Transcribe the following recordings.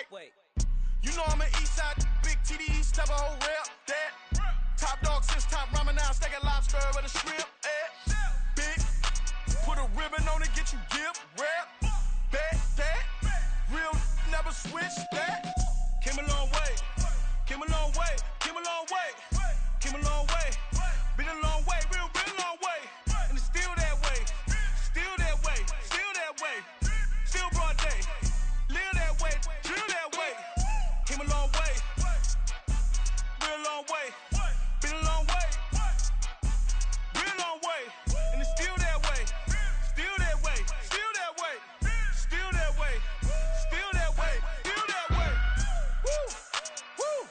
You know I'm an east side, big TD, step a whole rep, that. Top dog since top ramen now, steak and lobster with a shrimp, big, put a ribbon on it, get you gift, rep, bet, that. Real never switch, that. Came a long way, came a long way, came a long way, came a long way. Been a long way, real long way. And it's still that way, still that way, still that way. Still broad day, live that way, drill that way. Came a long way, real long way. Been a long way, real long way. And it's still that way, still that way, still that way, still that way, still that way, still that way. Woo, woo,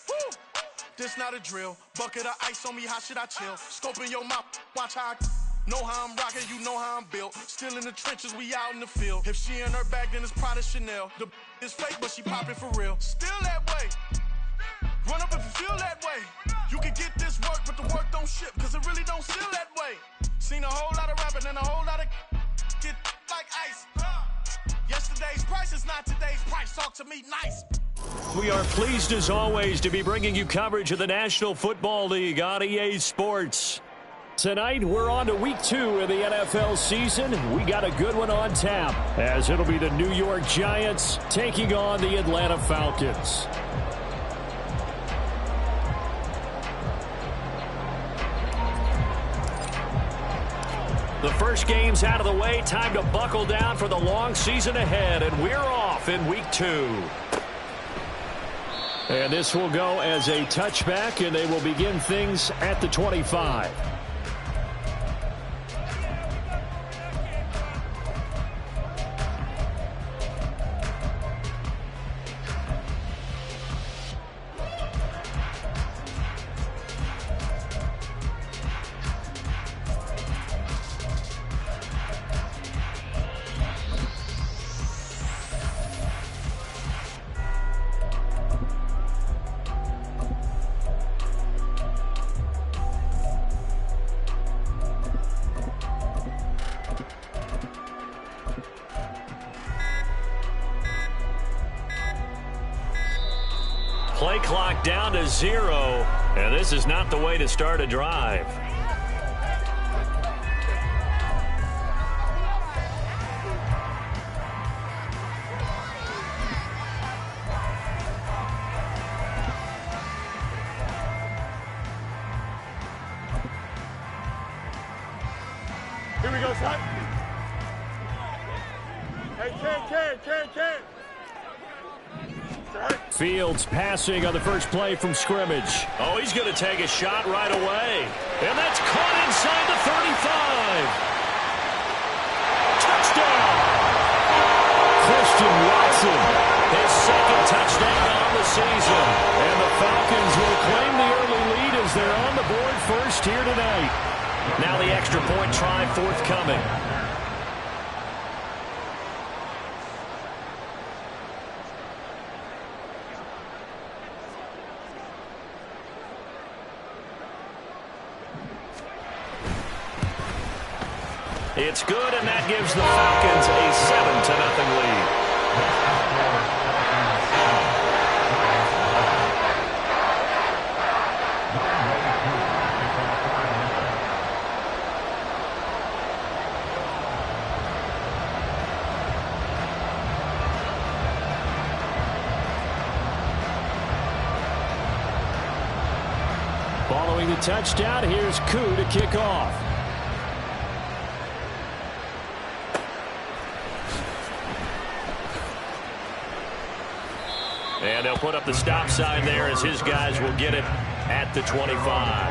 woo. This not a drill, bucket of ice on me, how should I chill? Scope in your mouth, watch how I know how I'm rocking, you know how I'm built. Still in the trenches, we out in the field. If she in her bag, then it's Prada Chanel. The is fake, but she popping for real. Still that way. Run up if you feel that way. You can get this work, but the work don't ship, cause it really don't feel that way. Seen a whole lot of rapping and a whole lot of get like ice. Yesterday's price is not today's price. Talk to me nice. We are pleased as always to be bringing you coverage of the National Football League on EA Sports. Tonight, we're on to week 2 of the NFL season. We got a good one on tap, as it'll be the New York Giants taking on the Atlanta Falcons. The first game's out of the way. Time to buckle down for the long season ahead, and we're off in week 2. And this will go as a touchback, and they will begin things at the 25. Play clock down to 0, and this is not the way to start a drive. Here we go, son. Hey, Ken. Fields passing on the first play from scrimmage. Oh, he's going to take a shot right away. And that's caught inside the 35. Touchdown! Christian Watson, his second touchdown on the season. And the Falcons will claim the early lead as they're on the board first here tonight. Now the extra point try forthcoming. It's good, and that gives the Falcons a 7-0 lead. Following the touchdown, here's Koo to kick off. And they'll put up the stop sign there as his guys will get it at the 25.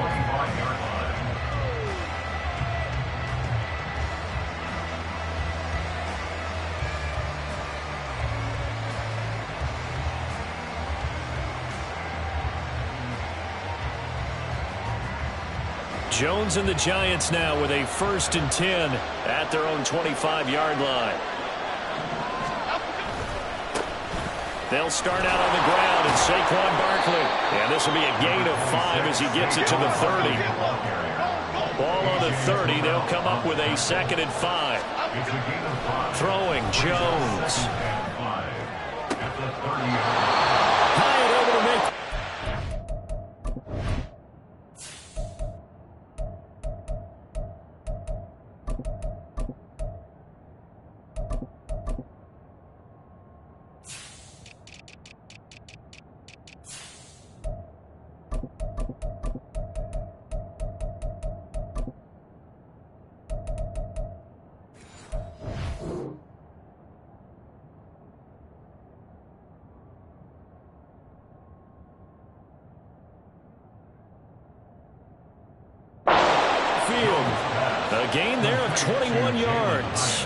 Jones and the Giants now with a 1st and 10 at their own 25-yard line. They'll start out on the ground, and Saquon Barkley. And this will be a gain of 5 as he gets it to the 30. Ball on the 30. They'll come up with a 2nd and 5. Throwing Jones. Hyatt able to make. A gain there of 21 yards.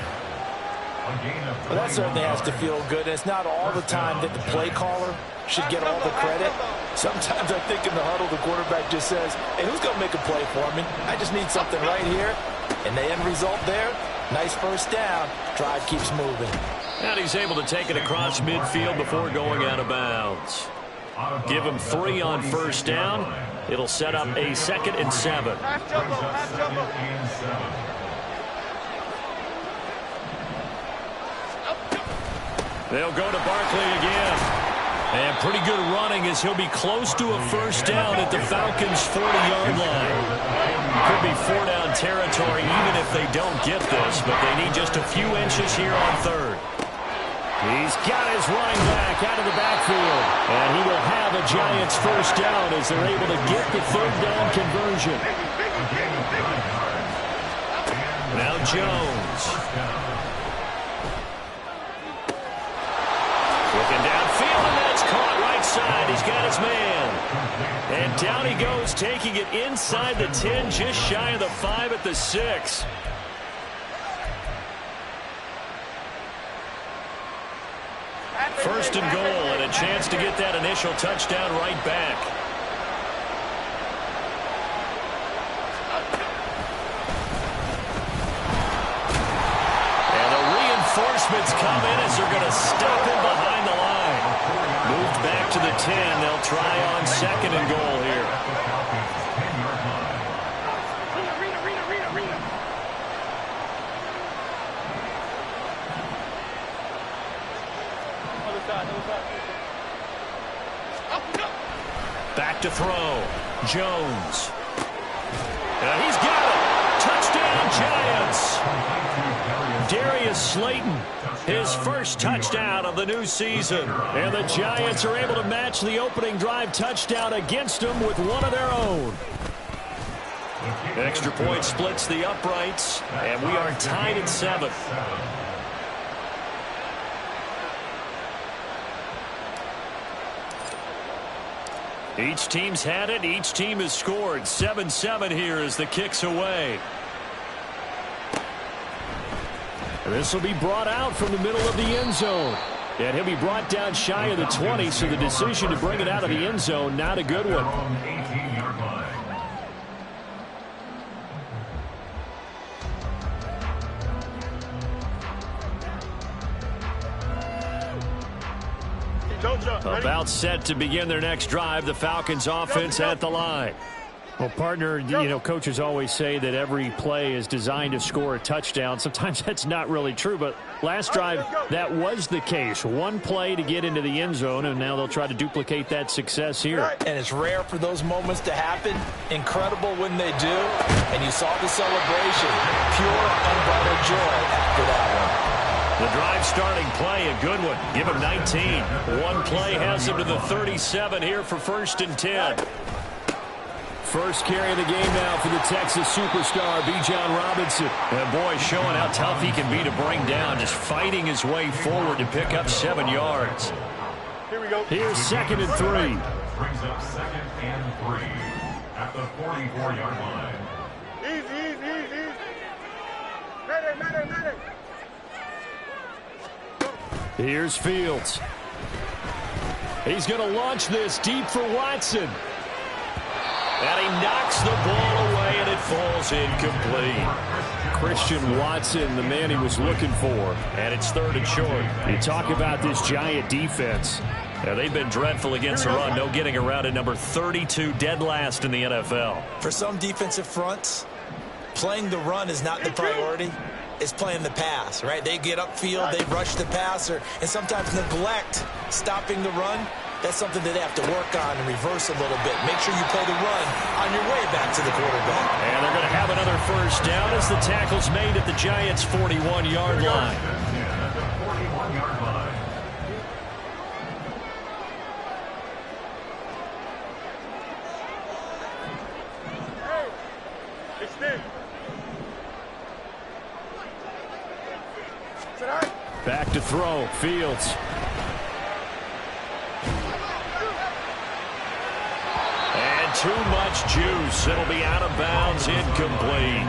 Well, that certainly has to feel good. It's not all the time that the play caller should get all the credit. Sometimes I think in the huddle, the quarterback just says, hey, who's going to make a play for me? I just need something right here. And the end result there, nice first down. Drive keeps moving. And he's able to take it across midfield before going out of bounds. Give him 3 on first down. It'll set up a 2nd and 7. They'll go to Barkley again. And pretty good running as he'll be close to a first down at the Falcons' 40-yard line. Could be 4-down territory even if they don't get this, but they need just a few inches here on 3rd. He's got his running back out of the backfield. And he will have a Giants first down as they're able to get the 3rd down conversion. Now Jones. Looking downfield, and that's caught right side. He's got his man. And down he goes, taking it inside the 10, just shy of the 5 at the 6. First and goal, and a chance to get that initial touchdown right back. And the reinforcements come in as they're going to stop him behind the line. Moved back to the 10. They'll try on 2nd and goal here. Back to throw. Jones. And he's got it. Touchdown, Giants. Darius Slayton, his first touchdown of the new season. And the Giants are able to match the opening drive touchdown against them with one of their own. Extra point splits the uprights, and we are tied at 7. Each team's had it. Each team has scored. 7-7 here as the kick's away. This will be brought out from the middle of the end zone. And he'll be brought down shy of the 20, so the decision to bring it out of the end zone, not a good one. About set to begin their next drive. The Falcons offense at the line. Well, partner, you know, coaches always say that every play is designed to score a touchdown. Sometimes that's not really true, but last drive, that was the case. One play to get into the end zone, and now they'll try to duplicate that success here. And it's rare for those moments to happen. Incredible when they do. And you saw the celebration. Pure, unbridled joy after that one. The drive starting play, a good one. Give him 19. One play has him to the 37 here for 1st and 10. First carry of the game now for the Texas superstar, Bijan Robinson. And boy, showing how tough he can be to bring down, just fighting his way forward to pick up 7 yards. Here we go. Here's 2nd and 3. Brings up 2nd and 3 at the 44-yard line. Easy. Ready. Here's Fields. He's going to launch this deep for Watson. And he knocks the ball away, and it falls incomplete. Christian Watson, the man he was looking for. And it's 3rd and short. You talk about this Giant defense. Yeah, they've been dreadful against the run. No getting around at number 32, dead last in the NFL. For some defensive fronts, playing the run is not the priority. is playing the pass, right? They get upfield, they rush the passer, and sometimes neglect stopping the run. That's something that they have to work on and reverse a little bit. Make sure you play the run on your way back to the quarterback. And they're going to have another first down as the tackle's made at the Giants' 41-yard line. At the 41-yard line. Hey, extend. Back to throw, Fields. And too much juice. It'll be out of bounds, incomplete.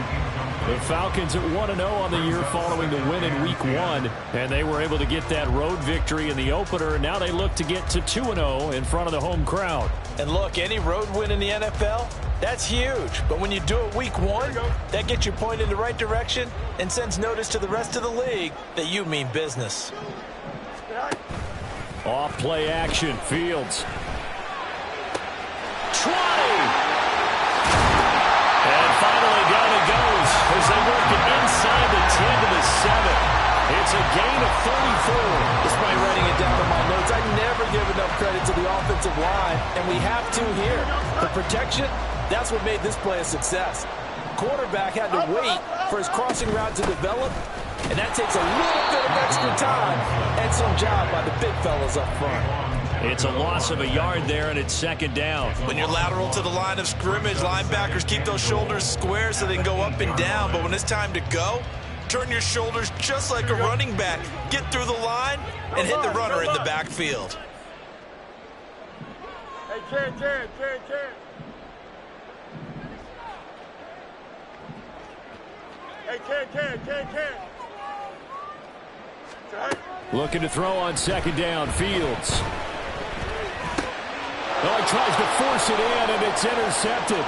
The Falcons at 1-0 on the year following the win in Week 1, and they were able to get that road victory in the opener. Now they look to get to 2-0 in front of the home crowd. And look, any road win in the NFL, that's huge. But when you do it Week 1, that gets you pointed in the right direction and sends notice to the rest of the league that you mean business. Off play action, Fields. 20! And finally down it goes as they work it inside the 10 to the 7. It's a gain of 34. Despite writing it down in my notes, I never give enough credit to the offensive line, and we have to here. The protection, that's what made this play a success. Quarterback had to wait for his crossing route to develop, and that takes a little bit of extra time. Excellent job by the big fellas up front. It's a loss of a yard there, and it's second down. When you're lateral to the line of scrimmage, linebackers keep those shoulders square so they can go up and down. But when it's time to go, turn your shoulders just like a running back. Get through the line and hit the runner in the backfield. Hey, Ken. Hey, Ken. Looking to throw on second down, Fields. Oh, he tries to force it in, and it's intercepted.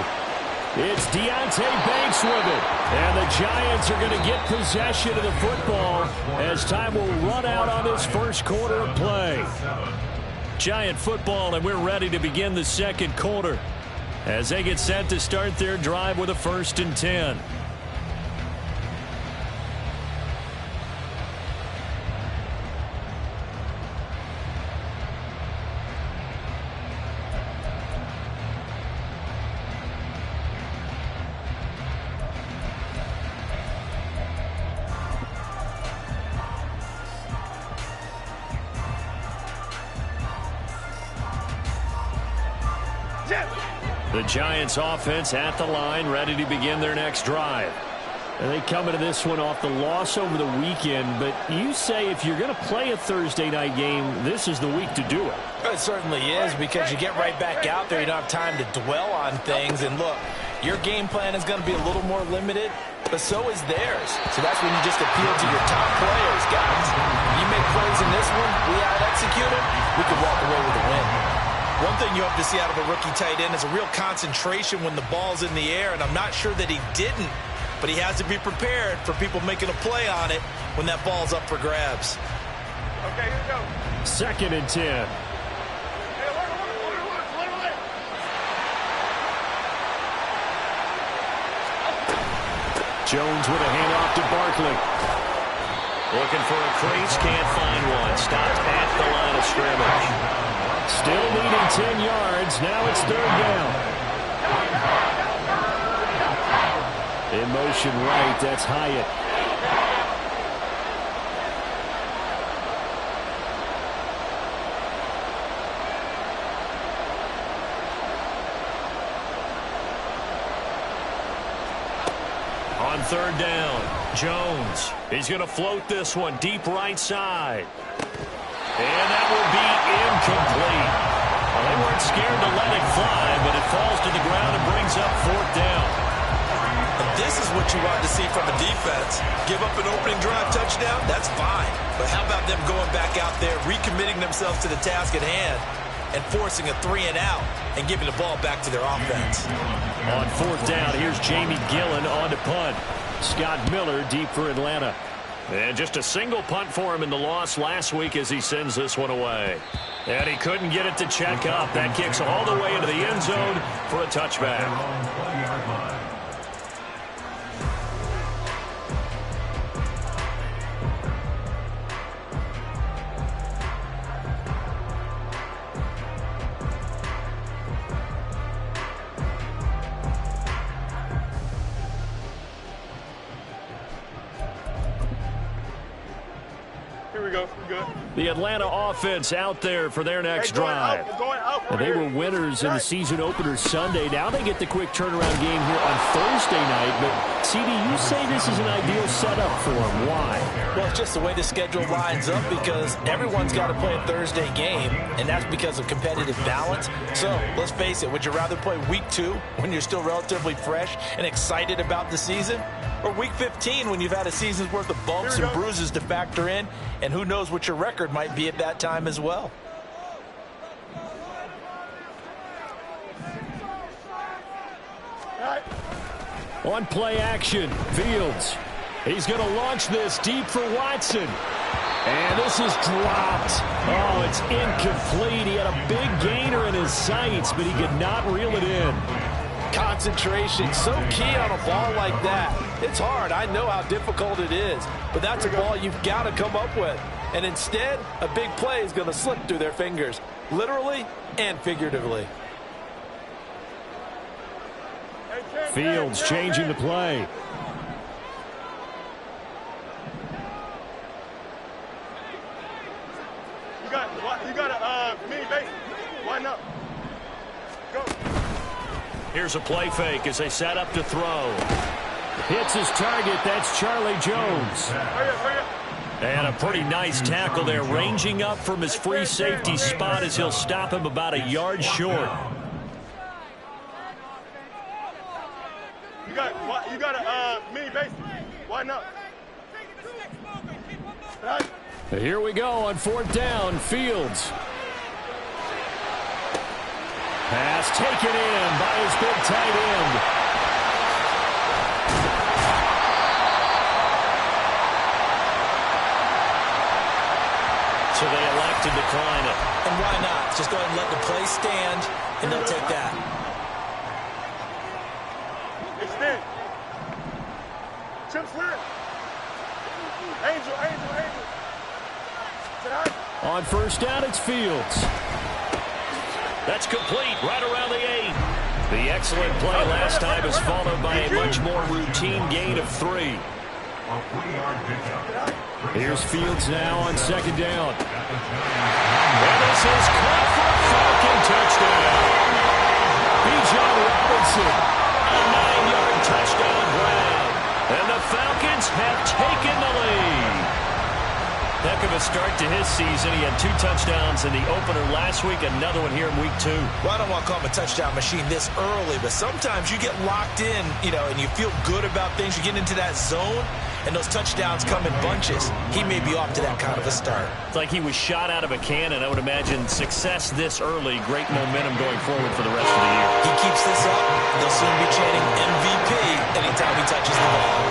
It's Deonte Banks with it. And the Giants are going to get possession of the football as time will run out on this first quarter of play. Giant football, and we're ready to begin the second quarter as they get set to start their drive with a 1st and 10. The Giants offense at the line, ready to begin their next drive. And they come into this one off the loss over the weekend, but you say if you're going to play a Thursday night game, this is the week to do it. It certainly is, because you get right back out there. You don't have time to dwell on things. And look, your game plan is going to be a little more limited, but so is theirs. So that's when you just appeal to your top players. Guys, you make plays in this one, we out-execute them, we can walk away with a win. One thing you hope to see out of a rookie tight end is a real concentration when the ball's in the air, and I'm not sure that he didn't, but he has to be prepared for people making a play on it when that ball's up for grabs. Okay, here we go. 2nd and 10. Jones with a handoff to Barkley. Looking for a crease, can't find one. Stopped at the line of scrimmage. Still needing 10 yards. Now it's 3rd down. In motion right, that's Hyatt. On 3rd down, Jones. He's going to float this one deep right side. And that will be incomplete. Well, they weren't scared to let it fly, but it falls to the ground and brings up 4th down. And this is what you want to see from a defense. Give up an opening drive touchdown, that's fine. But how about them going back out there, recommitting themselves to the task at hand, and forcing a 3-and-out and giving the ball back to their offense. On 4th down, here's Jamie Gillen on to punt. Scott Miller deep for Atlanta. And just a single punt for him in the loss last week as he sends this one away. And he couldn't get it to check up. That kicks all the way into the end zone for a touchback. good. The Atlanta offense out there for their next drive. Going out. And they were winners in the season opener Sunday. Now they get the quick turnaround game here on Thursday night. But, CD, you say this is an ideal setup for them. Why? Well, it's just the way the schedule lines up because everyone's got to play a Thursday game, and that's because of competitive balance. So, let's face it, would you rather play week 2 when you're still relatively fresh and excited about the season? Or week 15 when you've had a season's worth of bumps and bruises to factor in, and who knows what your record might be at that time as well. On play action, Fields. He's going to launch this deep for Watson. And this is dropped. Oh, it's incomplete. He had a big gainer in his sights, but he could not reel it in. Concentration, so key on a ball like that. It's hard. I know how difficult it is, but that's a ball you've got to come up with. And instead, a big play is going to slip through their fingers, literally and figuratively. Fields changing the play. You got a mini base. Why not? Go. Here's a play fake as they set up to throw. Hits his target. That's Charlie Jones. Hurry up. And a pretty nice tackle there, ranging up from his free safety spot as he'll stop him about a yard short. You got a mini base. Why not? Here we go on 4th down. Fields. Pass taken in by his big tight end. So they elect to decline it. And why not? Just go ahead and let the play stand, and they'll take that. Extend. Chip slip. Angel. On 1st down, it's Fields. That's complete right around the 8. The excellent play last time is followed by a much more routine gain of 3. Here's Fields now on 2nd down. And this is caught for a Falcon touchdown. Bijan Robinson, a 9-yard touchdown grab. And the Falcons have taken the lead. Heck of a start to his season. He had 2 touchdowns in the opener last week, another one here in week 2. Well, I don't want to call him a touchdown machine this early, but sometimes you get locked in, and you feel good about things. You get into that zone, and those touchdowns come in bunches. He may be off to that kind of a start. It's like he was shot out of a cannon. I would imagine success this early, great momentum going forward for the rest of the year. He keeps this up, they'll soon be chanting MVP anytime he touches the ball.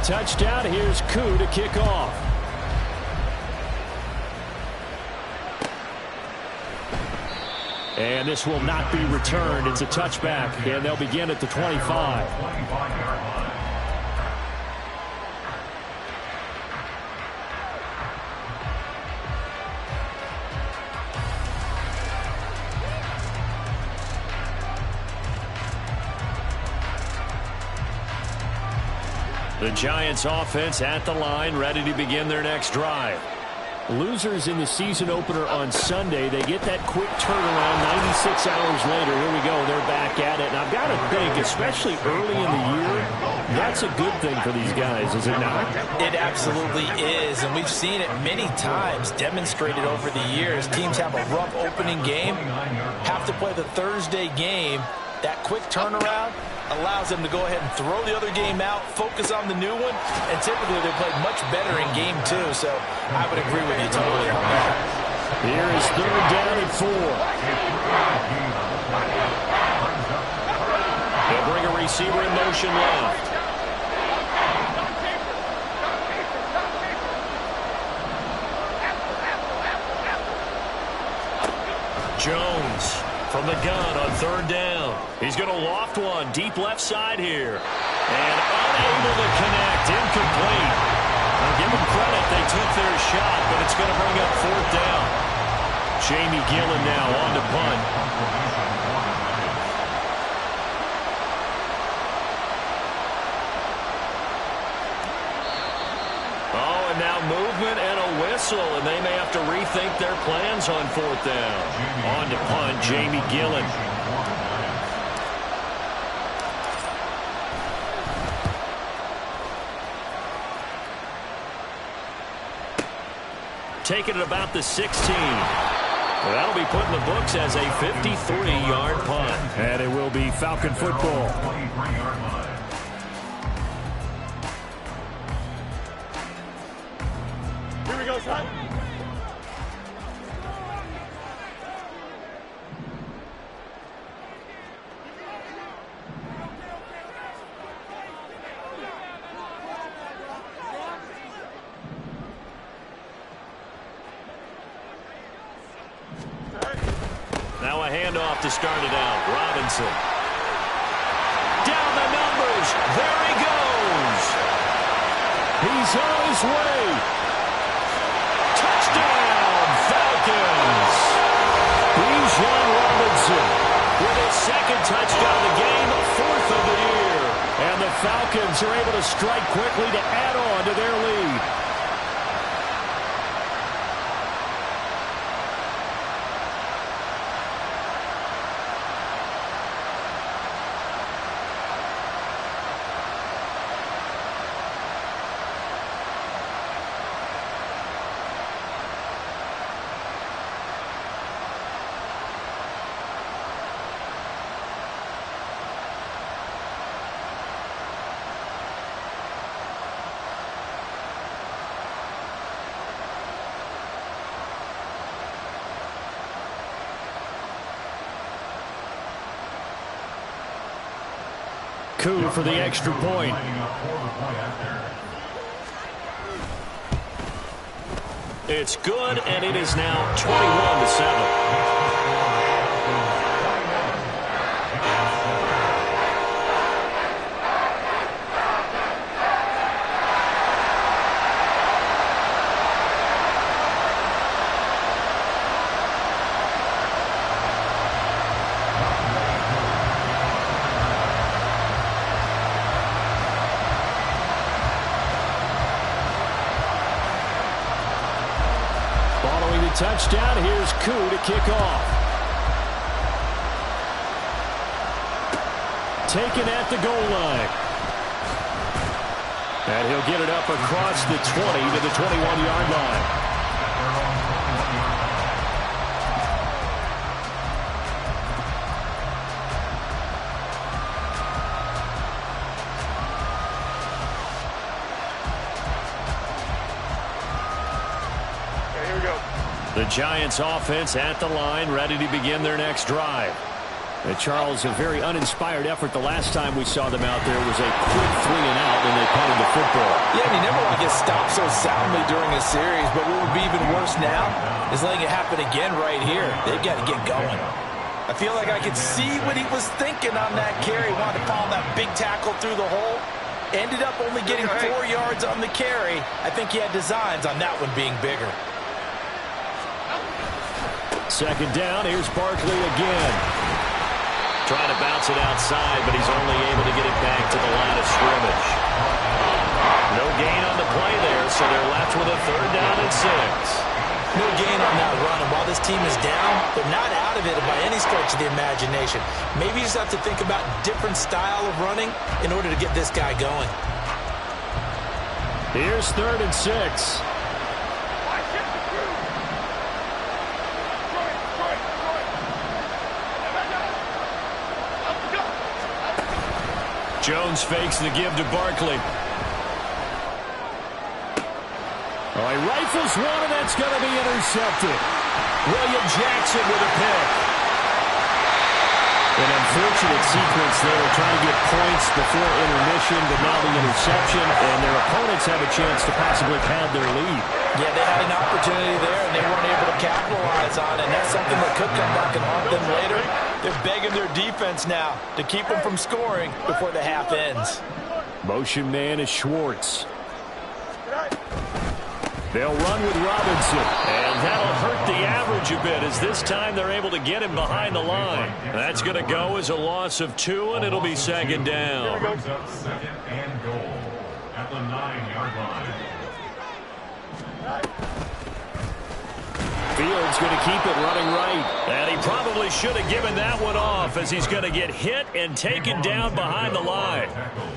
Touchdown. Here's Koo to kick off. And this will not be returned. It's a touchback, and they'll begin at the 25. The Giants offense at the line, ready to begin their next drive. Losers in the season opener on Sunday, they get that quick turnaround 96 hours later. Here we go, they're back at it. And I've got to think, especially early in the year, that's a good thing for these guys, is it not? It absolutely is, and we've seen it many times demonstrated over the years. Teams have a rough opening game, have to play the Thursday game. That quick turnaround allows them to go ahead and throw the other game out, focus on the new one, and typically they play much better in game 2. So I would agree with you totally on that. Here is 3rd down and 4. They'll bring a receiver in motion left. Jones from the gun on third down. He's going to loft one deep left side here. And unable to connect. Incomplete. I'll give them credit. They took their shot, but it's going to bring up fourth down. Jamie Gillen now on to punt. Oh, and now movement and a whistle, and they may have to rethink their plans on fourth down. On to punt, Jamie Gillen. Taking it about the 16. Well, that'll be put in the books as a 53-yard punt. And it will be Falcon football. Here we go, son. Now a handoff to start it out. Robinson. Down the numbers. There he goes. He's on his way. Touchdown, Falcons. Bijan Robinson with his second touchdown of the game, fourth of the year. And the Falcons are able to strike quickly to add on to their lead. Coup for the extra point. It's good, and it is now 21-7. Touchdown. Here's Koo to kick off. Taken at the goal line. And he'll get it up across the 20 to the 21-yard line. The Giants offense at the line, ready to begin their next drive. Charles, a very uninspired effort the last time we saw them out there was a quick 3-and-out when they punted the football. Yeah, and you never want to get stopped so soundly during a series, but what would be even worse now is letting it happen again right here. They've got to get going. I feel like I could see what he was thinking on that carry. Wanted to follow that big tackle through the hole. Ended up only getting 4 yards on the carry. I think he had designs on that one being bigger. Second down, here's Barkley again. Trying to bounce it outside, but he's only able to get it back to the line of scrimmage. No gain on the play there, so they're left with a third down and 6. No gain on that run, and while this team is down, they're not out of it by any stretch of the imagination. Maybe you just have to think about different style of running in order to get this guy going. Here's 3rd and 6. Jones fakes the give to Barkley. Oh, he rifles one, and that's going to be intercepted. William Jackson with a pick. An unfortunate sequence there, trying to get points before intermission, but now the interception, and their opponents have a chance to possibly pad their lead. Yeah, they had an opportunity there, and they weren't able to capitalize on it. And that's something that could come back and haunt them later. They're begging their defense now to keep them from scoring before the half ends. Motion man is Schwartz. They'll run with Robinson, and that'll hurt the average a bit as this time they're able to get him behind the line. That's going to go as a loss of 2, and it'll be second down. Brings up second and goal at the 9-yard line. Fields going to keep it running right. And he probably should have given that one off as he's going to get hit and taken down behind the line.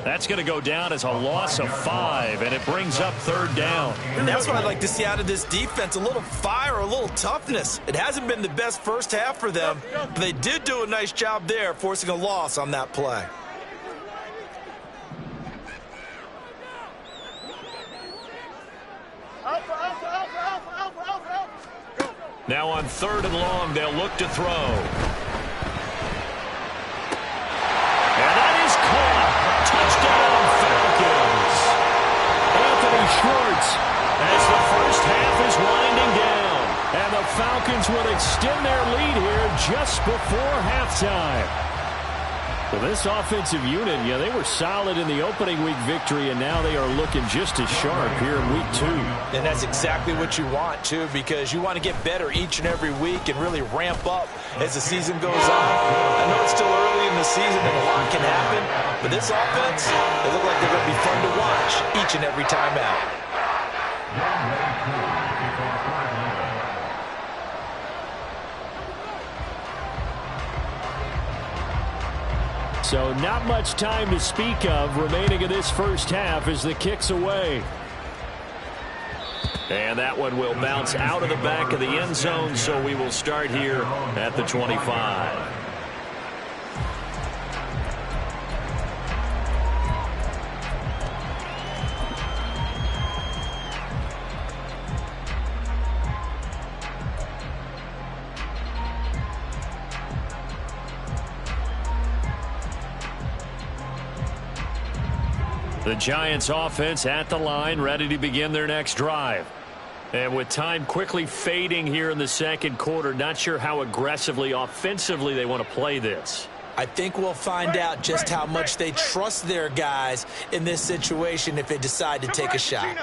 That's going to go down as a loss of 5, and it brings up third down. And that's what I'd like to see out of this defense, a little fire, a little toughness. It hasn't been the best first half for them, but they did do a nice job there, forcing a loss on that play. Now on third and long, they'll look to throw. And that is caught. Touchdown, Falcons. Anthony Schwartz as the first half is winding down. And the Falcons will extend their lead here just before halftime. Well, this offensive unit, yeah, they were solid in the opening week victory, and now they are looking just as sharp here in week 2. And that's exactly what you want, too, because you want to get better each and every week and really ramp up as the season goes on. I know it's still early in the season and a lot can happen, but this offense, they look like they're going to be fun to watch each and every time out. So not much time to speak of remaining in this first half as the kick's away. And that one will bounce out of the back of the end zone, so we will start here at the 25. The Giants offense at the line, ready to begin their next drive. And with time quickly fading here in the second quarter, not sure how aggressively, offensively they want to play this. I think we'll find out just how much they trust their guys in this situation if they decide to take a shot.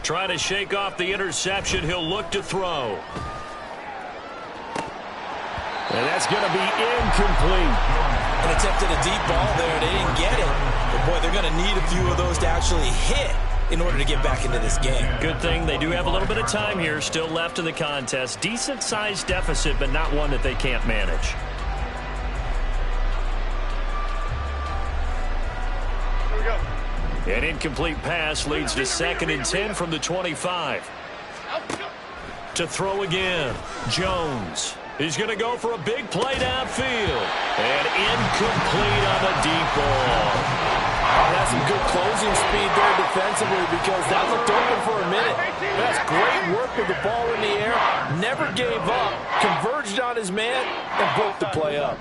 Trying to shake off the interception. He'll look to throw. And that's going to be incomplete. An attempt at a deep ball there. They didn't get it. But, boy, they're going to need a few of those to actually hit in order to get back into this game. Good thing they do have a little bit of time here still left in the contest. Decent-sized deficit, but not one that they can't manage. Here we go. An incomplete pass leads to second and 10 from the 25. To throw again, Jones. He's going to go for a big play downfield. And incomplete on the deep ball. That's some good closing speed there defensively because that looked open for a minute. That's great work with the ball in the air. Never gave up. Converged on his man and broke the play up.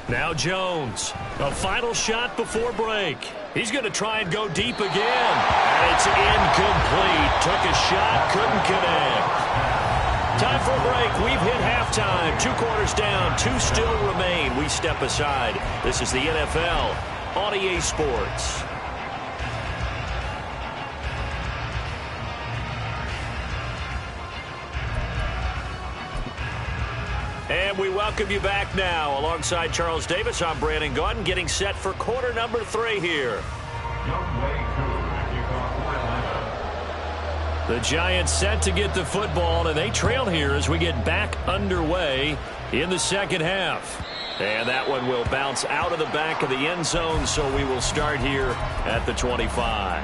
Now Jones, a final shot before break. He's going to try and go deep again. And it's incomplete. Took a shot, couldn't connect. Time for a break. We've hit halftime. 2 quarters down, 2 still remain. We step aside. This is the NFL on EA Sports. And we welcome you back now. Alongside Charles Davis, I'm Brandon Gaudin, getting set for quarter number 3 here. The Giants set to get the football, and they trail here as we get back underway in the second half. And that one will bounce out of the back of the end zone, so we will start here at the 25.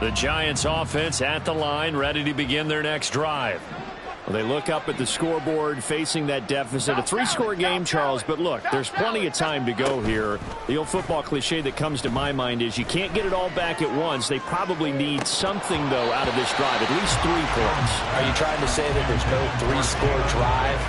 The Giants offense at the line, ready to begin their next drive. Well, they look up at the scoreboard facing that deficit. A 3-score game, Charles, but look, there's plenty of time to go here. The old football cliche that comes to my mind is you can't get it all back at once. They probably need something, though, out of this drive, at least 3 points. Are you trying to say that there's no 3-score drive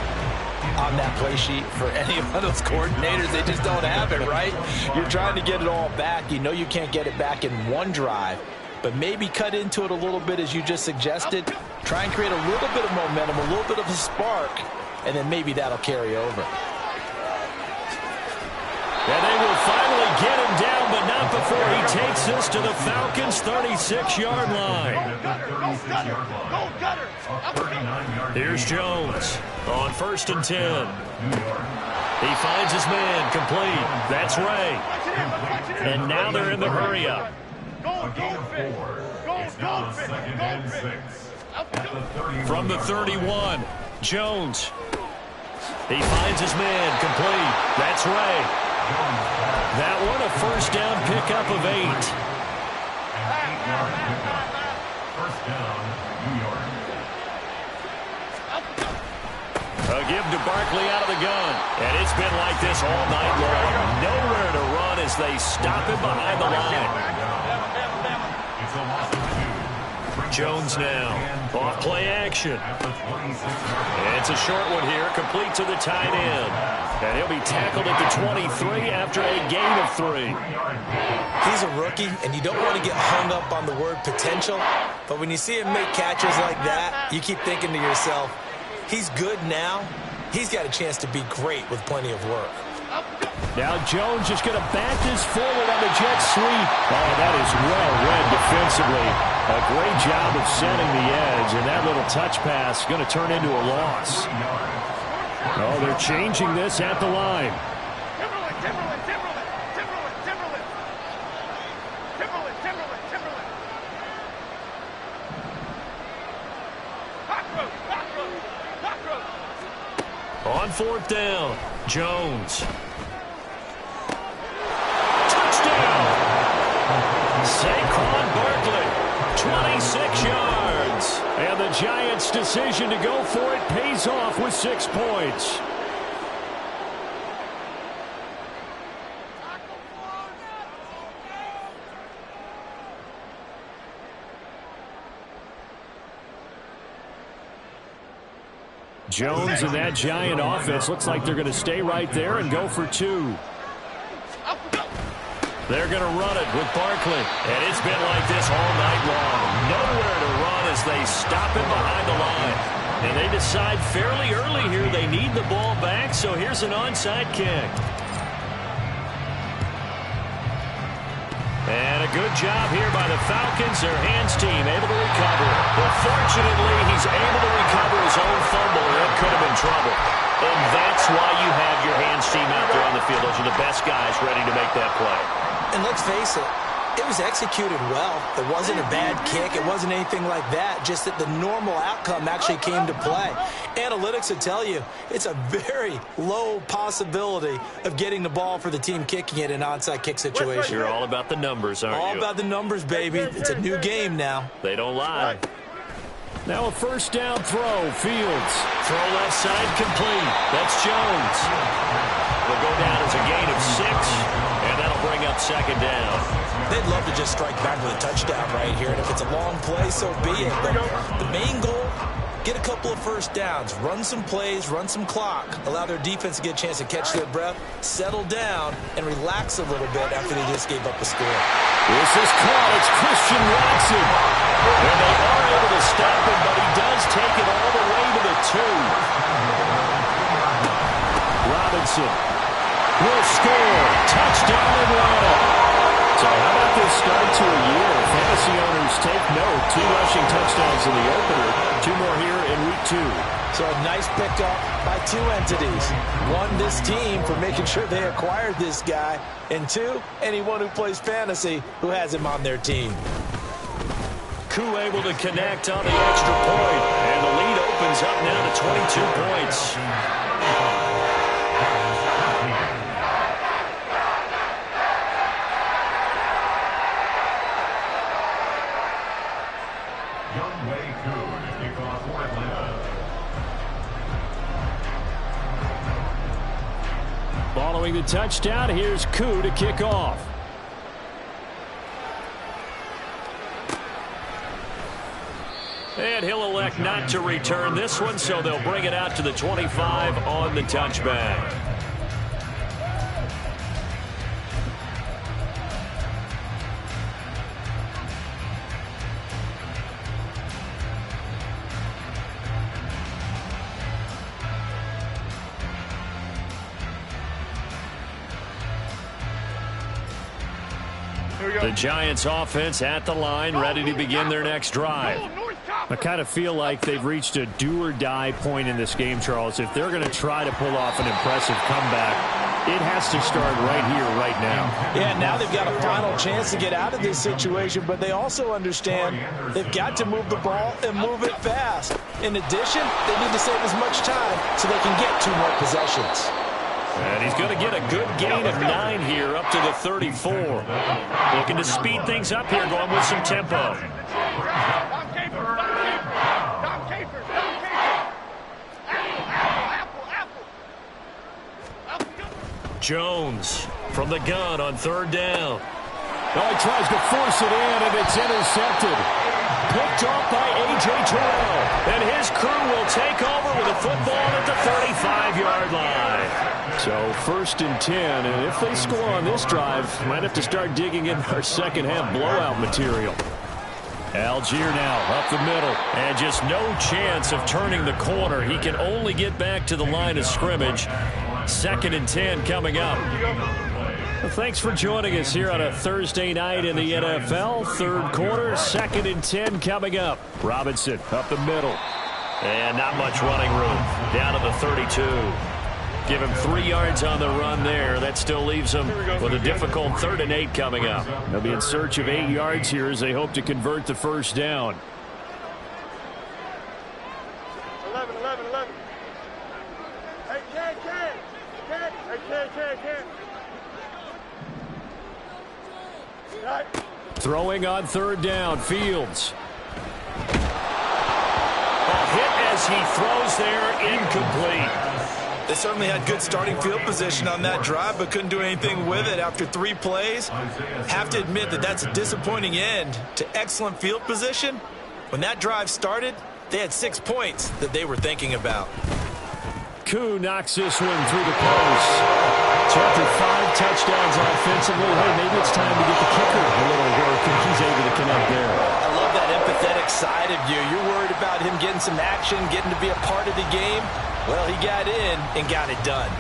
on that play sheet for any of those coordinators? They just don't have it, right? You're trying to get it all back. You know you can't get it back in one drive, but maybe cut into it a little bit as you just suggested. Try and create a little bit of momentum, a little bit of a spark, and then maybe that'll carry over. And they will finally get him down, but not before he takes this to the Falcons' 36-yard line. Here's Jones on 1st and 10. He finds his man complete. That's Ray. And now they're in the hurry-up. A gain of 4. It's now 2nd and 6. From the 31, Jones. He finds his man complete. That's Ray. That one a first down pickup of 8. An 8-yard pickup. First down, New York. A give to Barkley out of the gun. And it's been like this all night long. Nowhere to run as they stop him behind the line. It's a loss of 2. Jones now. Off play action. It's a short one here, complete to the tight end. And he'll be tackled at the 23 after a gain of 3. He's a rookie, and you don't want to get hung up on the word potential. But when you see him make catches like that, you keep thinking to yourself, he's good now. He's got a chance to be great with plenty of work. Now Jones is going to back this forward on the jet sweep. Oh, that is well read defensively. A great job of setting the edge, and that little touch pass is going to turn into a loss. Oh, they're changing this at the line. On 4th down, Jones. Saquon Barkley, 26 yards. And the Giants' decision to go for it pays off with 6 points. Jones and that Giant offense looks like they're going to stay right there and go for 2. They're going to run it with Barkley. And it's been like this all night long. Nowhere to run as they stop him behind the line. And they decide fairly early here they need the ball back, so here's an onside kick. And a good job here by the Falcons. Their hands team able to recover. But fortunately, he's able to recover his own fumble, or it could have been trouble. And that's why you have your hands team out there on the field. Those are the best guys ready to make that play. And let's face it, it was executed well. It wasn't a bad kick. It wasn't anything like that. Just that the normal outcome actually came to play. Analytics would tell you it's a very low possibility of getting the ball for the team kicking it in an onside kick situation. You're all about the numbers, aren't you? All about the numbers, baby. It's a new game now. They don't lie. Now a first down throw. Fields. Throw left side complete. That's Jones. Will go down as a gain of 6, and that'll bring up 2nd down. They'd love to just strike back with a touchdown right here, and if it's a long play, so be it. But the main goal, get a couple of first downs, run some plays, run some clock, allow their defense to get a chance to catch their breath, settle down, and relax a little bit after they just gave up a score. This is caught. It's Christian Watson. And they are able to stop him, but he does take it all the way to the 2. Robinson will score. Touchdown Atlanta. So how about this start to a year? Fantasy owners take note. 2 rushing touchdowns in the opener. 2 more here in week 2. So a nice pickup by 2 entities. 1, this team for making sure they acquired this guy. And 2, anyone who plays fantasy who has him on their team. Koo able to connect on the extra point. And the lead opens up now to 22 points. to kick off for Atlanta. Following the touchdown, here's Koo to kick off. And he'll elect not to return this one, so they'll bring it out to the 25 on the touchback. The Giants offense at the line, ready to begin their next drive. I kind of feel like they've reached a do-or-die point in this game, Charles. If they're going to try to pull off an impressive comeback, it has to start right here, right now. Yeah, now they've got a final chance to get out of this situation, but they also understand they've got to move the ball and move it fast. In addition, they need to save as much time so they can get 2 more possessions. And he's going to get a good gain of 9 here up to the 34. Looking to speed things up here, going with some tempo. Jones from the gun on 3rd down. Oh, he tries to force it in, and it's intercepted. Picked off by A.J. Terrell. And his crew will take over with a football at the 35-yard line. So 1st and 10, and if they score on this drive, might have to start digging in our second-half blowout material. Algier now up the middle, and just no chance of turning the corner. He can only get back to the line of scrimmage. 2nd and 10 coming up. Well, thanks for joining us here on a Thursday night in the NFL. 3rd quarter, 2nd and 10 coming up. Robinson up the middle. And not much running room. Down to the 32. Give him 3 yards on the run there. That still leaves him with a difficult 3rd and 8 coming up. They'll be in search of 8 yards here as they hope to convert the 1st down. 11. Hey, Ken. Right. Throwing on 3rd down, Fields. A hit as he throws there, incomplete. They certainly had good starting field position on that drive, but couldn't do anything with it after 3 plays. Have to admit that that's a disappointing end to excellent field position. When that drive started, they had 6 points that they were thinking about. Koo knocks this one through the post. So after 5 touchdowns offensively, hey, maybe it's time to get the kicker a little work, and he's able to connect there. I love that empathetic side of you. You're worried about him getting some action, getting to be a part of the game. Well, he got in and got it done.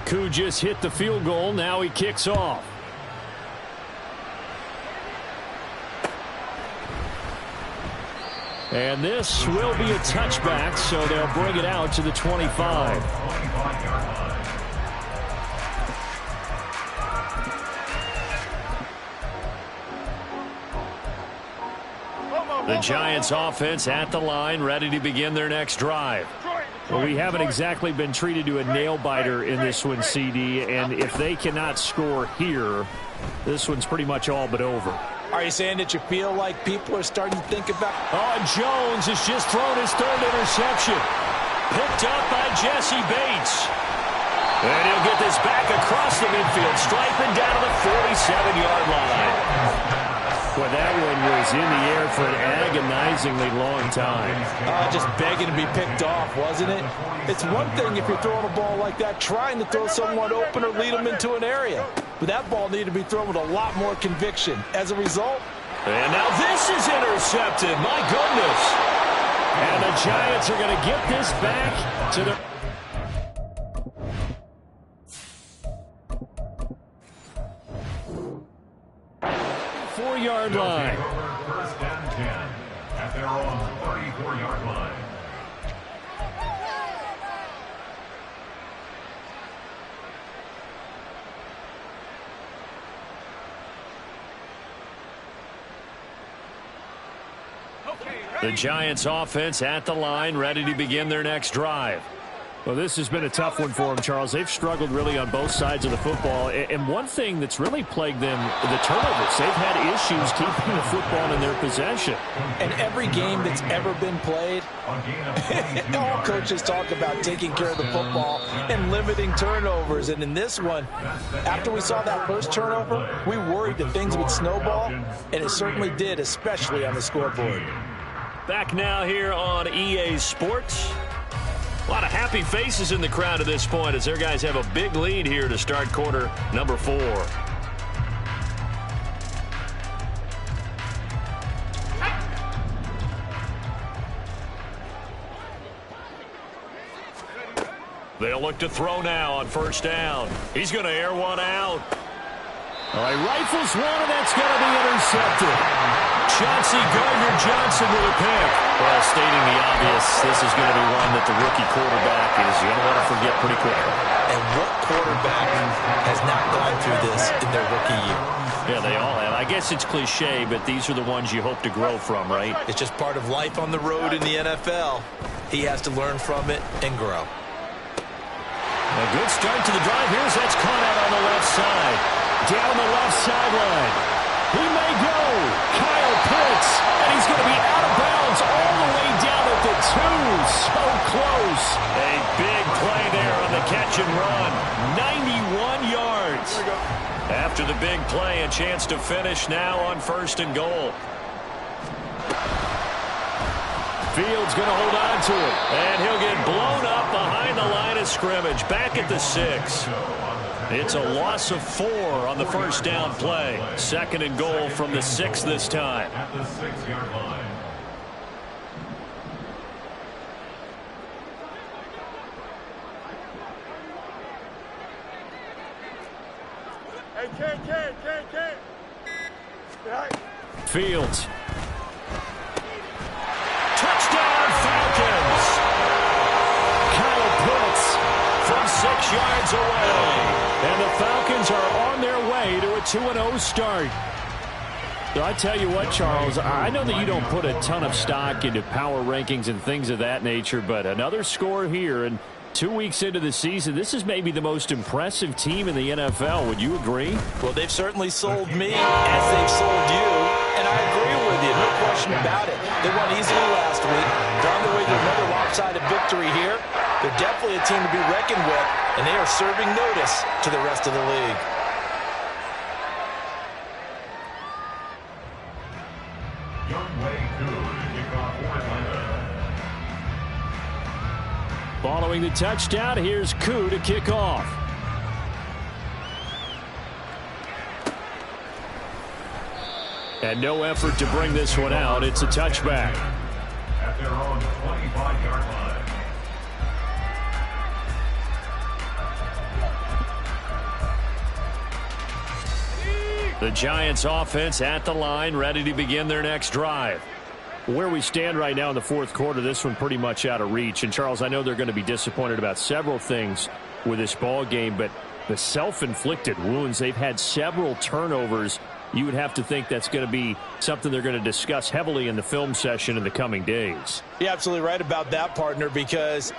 Koo just hit the field goal. Now he kicks off. And this will be a touchback, so they'll bring it out to the 25. The Giants offense at the line, ready to begin their next drive. Well, we haven't exactly been treated to a nail-biter in this one, CD, and if they cannot score here, this one's pretty much all but over. Are you saying that you feel like people are starting to think about... Oh, Jones has just thrown his 3rd interception. Picked up by Jesse Bates. And he'll get this back across the midfield, striping down to the 47-yard line. Boy, that one was in the air for an agonizingly long time. Just begging to be picked off, wasn't it? It's one thing if you're throwing a ball like that, trying to throw someone open or lead them into an area. But that ball needed to be thrown with a lot more conviction. As a result... And now this is intercepted. My goodness. And the Giants are going to get this back to the... 4-yard line. 1st and 10 at their own 34-yard line. The Giants offense at the line, ready to begin their next drive. Well, this has been a tough one for them, Charles. They've struggled really on both sides of the football. And one thing that's really plagued them, the turnovers. They've had issues keeping the football in their possession. And every game that's ever been played, all coaches talk about taking care of the football and limiting turnovers. And in this one, after we saw that first turnover, we worried that things would snowball, and it certainly did, especially on the scoreboard. Back now here on EA Sports. A lot of happy faces in the crowd at this point as their guys have a big lead here to start quarter number 4. They'll look to throw now on first down. He's going to air one out. All right, rifles one, and that's going to be intercepted. Chauncey Gardner-Johnson with a pick. Well, stating the obvious, this is going to be one that the rookie quarterback is going to want to forget pretty quickly. And what quarterback has not gone through this in their rookie year? Yeah, they all have. I guess it's cliche, but these are the ones you hope to grow from, right? It's just part of life on the road in the NFL. He has to learn from it and grow. A good start to the drive. Here's that's caught out on the left side. Down the left sideline. He may go. Kyle Pitts. And he's going to be out of bounds all the way down at the 2. So close. A big play there on the catch and run. 91 yards. After the big play, a chance to finish now on first and goal. Fields going to hold on to it. And he'll get blown up behind the line of scrimmage. Back at the 6. It's a loss of 4 on the first down play. Second and goal from the 6 this time. At the 6-yard line. Hey, Ken. Right. Fields. Touchdown Falcons. Kyle Pitts from 6 yards away. And the Falcons are on their way to a 2-0 start. So I tell you what, Charles, I know that you don't put a ton of stock into power rankings and things of that nature, but another score here, and 2 weeks into the season, this is maybe the most impressive team in the NFL. Would you agree? Well, they've certainly sold me as they've sold you, and I agree with you, no question about it. They won easily last week. They're on their way to another lopsided victory here. They're definitely a team to be reckoned with, and they are serving notice to the rest of the league. Following the touchdown, here's Koo to kick off. And no effort to bring this one out. It's a touchback. At their own 25-yard line. The Giants offense at the line, ready to begin their next drive. Where we stand right now in the fourth quarter, this one pretty much out of reach. And, Charles, I know they're going to be disappointed about several things with this ball game, but the self-inflicted wounds, they've had several turnovers. You would have to think that's going to be something they're going to discuss heavily in the film session in the coming days. You're absolutely right about that, partner, because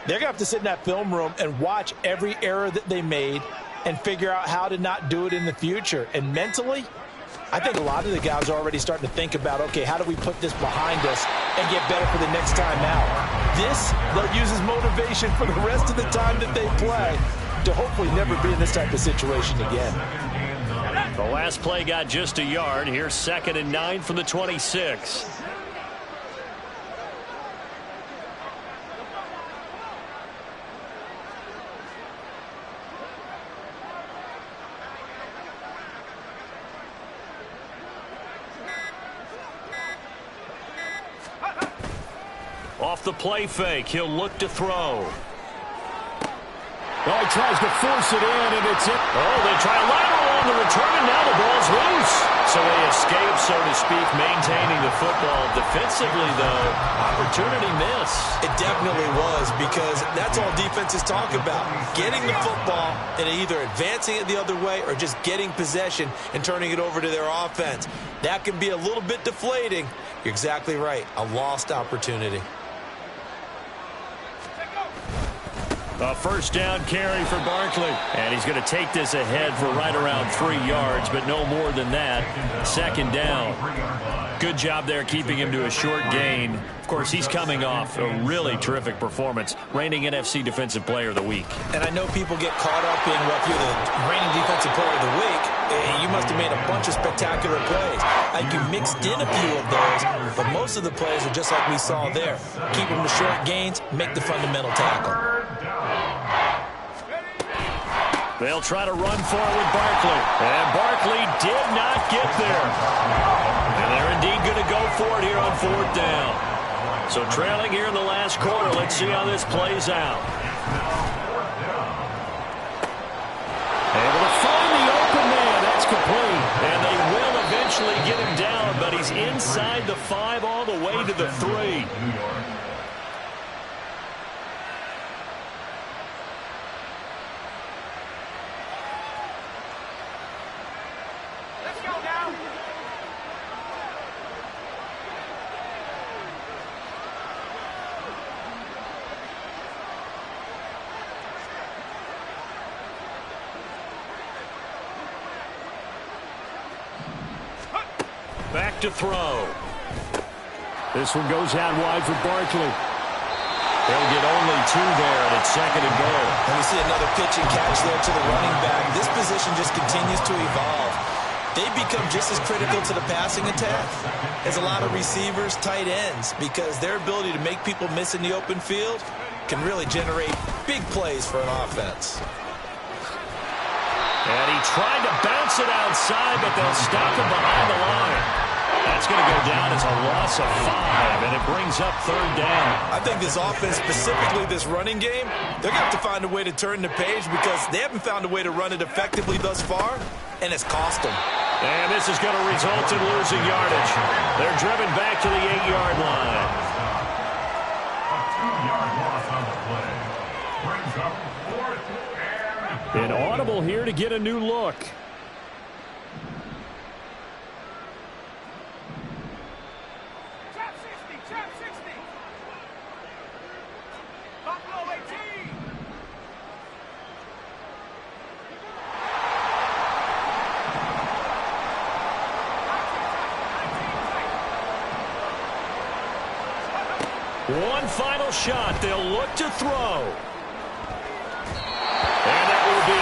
they're going to have to sit in that film room and watch every error that they made and figure out how to not do it in the future. And mentally, I think a lot of the guys are already starting to think about, okay, how do we put this behind us and get better for the next time out? This, they'll use as motivation for the rest of the time that they play to hopefully never be in this type of situation again. The last play got just a yard. Here's 2nd and 9 from the 26. Off the play fake, he'll look to throw. Oh, he tries to force it in, and it's it. Oh, they try a lateral on the return, and now the ball's loose. So they escape, so to speak, maintaining the football. Defensively, though, opportunity miss. It definitely was, because that's all defenses talk about. Getting the football and either advancing it the other way or just getting possession and turning it over to their offense. That can be a little bit deflating. You're exactly right. A lost opportunity. A first down carry for Barkley. And he's going to take this ahead for right around 3 yards, but no more than that. Second down. Good job there keeping him to a short gain. Of course, he's coming off a really terrific performance, reigning NFC Defensive Player of the Week. And I know people get caught up in what you're the reigning Defensive Player of the Week. You must have made a bunch of spectacular plays. You mixed in a few of those, but most of the plays are just like we saw there. Keep them to short gains, make the fundamental tackle. They'll try to run forward Barkley. And Barkley did not get there. And they're indeed going to go for it here on 4th down. So trailing here in the last quarter. Let's see how this plays out. Able to find the open man. That's complete. And they will eventually get him down, but he's inside the 5 all the way to the 3. Back to throw. This one goes out wide for Barkley. They'll get only 2 there, and it's 2nd and goal. And we see another pitch and catch there to the running back. This position just continues to evolve. They become just as critical to the passing attack as a lot of receivers, tight ends, because their ability to make people miss in the open field can really generate big plays for an offense. And he tried to bounce it outside, but they'll stop him behind the line. That's going to go down as a loss of 5, and it brings up 3rd down. I think this offense, specifically this running game, they're going to have to find a way to turn the page because they haven't found a way to run it effectively thus far, and it's cost them. And this is going to result in losing yardage. They're driven back to the 8-yard line. A 2-yard loss on the play. Brings up 4th and An audible here to get a new look. One final shot. They'll look to throw. And that will be